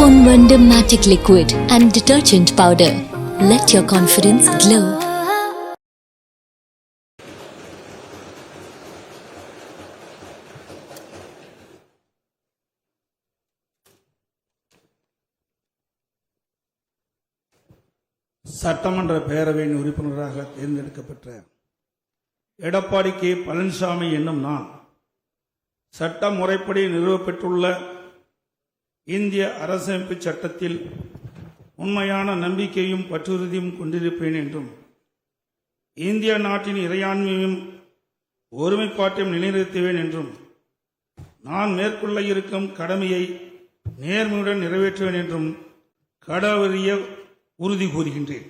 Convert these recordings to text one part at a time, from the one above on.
Ponvandam Matic Liquid and Detergent Powder. Let your confidence glow. சட்டமன்ற பேரவையின் உறுப்பினராக தேர்ந்தெடுக்கப்பட்ட எடப்பாடி கே பழனிசாமி என்னும் நான் சட்ட முறைப்படி நிறுவப்பெற்றுள்ள இந்திய அரசமைப்பு சட்டத்தில் உண்மையான நம்பிக்கையும் பற்றுறுதியும் கொண்டிருப்பேன் என்றும் இந்திய நாட்டின் இறையாண்மையும் ஒருமைப்பாட்டையும் நிலைநிறுத்துவேன் என்றும் நான் மேற்கொள்ள இருக்கும் கடமையை நேர்மையுடன் நிறைவேற்றுவேன் என்றும் கடவுளிய உறுதி கூறுகின்றேன்.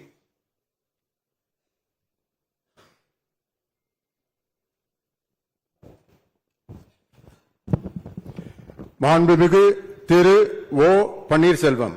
மாண்புமிகு திரு ஓ பன்னீர்செல்வம்.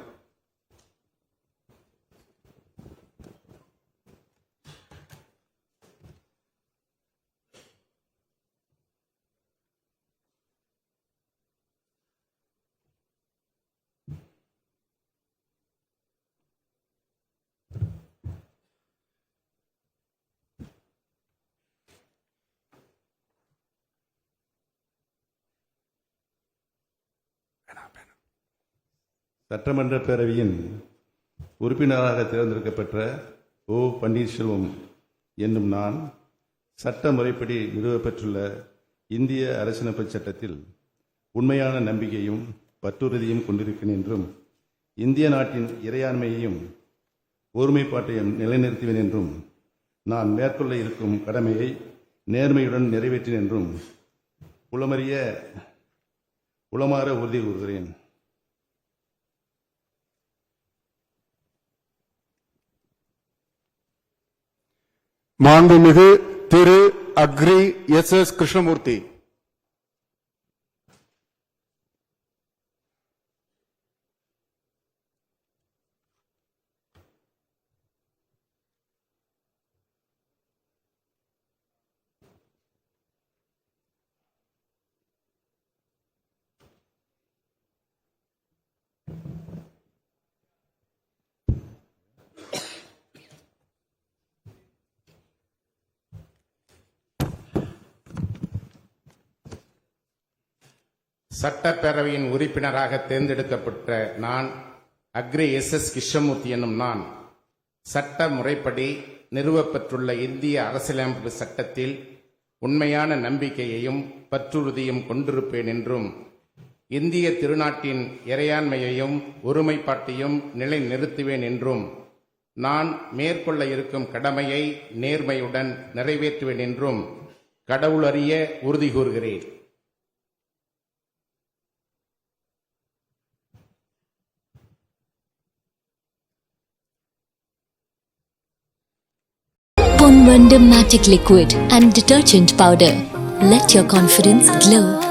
சட்டமன்ற பேரவையின் உறுப்பினராக தேர்ந்தெடுக்கப்பட்ட ஓ பன்னீர்செல்வம் என்னும் நான் சட்ட முறைப்படி நிறுவப்பெற்றுள்ள இந்திய அரசியலமைப்பு சட்டத்தில் உண்மையான நம்பிக்கையும் பற்றுறுதியும் கொண்டிருக்கிறேன் என்றும் இந்திய நாட்டின் இறையாண்மையையும் ஒருமைப்பாட்டையும் நிலைநிறுத்துவேன் என்றும் நான் மேற்கொள்ள இருக்கும் கடமையை நேர்மையுடன் நிறைவேற்றேன் என்றும் உளமாற உறுதி கூறுகிறேன். மாண்புமிகு திரு அக்ரி எஸ் கிருஷ்ணமூர்த்தி. சட்டப்பேரவையின் உறுப்பினராக தேர்ந்தெடுக்கப்பட்ட நான் அக்ரி எஸ் கிருஷ்ணமூர்த்தி என்னும் நான் சட்ட முறைப்படி நிறுவப்பெற்றுள்ள இந்திய அரசியலமைப்பு சட்டத்தில் உண்மையான நம்பிக்கையையும் பற்றுறுதியும் கொண்டிருப்பேன் என்றும் இந்திய திருநாட்டின் இறையாண்மையையும் ஒருமைப்பாட்டையும் நிலைநிறுத்துவேன் என்றும் நான் மேற்கொள்ள இருக்கும் கடமையை நேர்மையுடன் நிறைவேற்றுவேன் என்றும் கடவுளறிய உறுதி கூறுகிறேன். Ponvandam Matic Liquid and Detergent Powder. Let your confidence glow.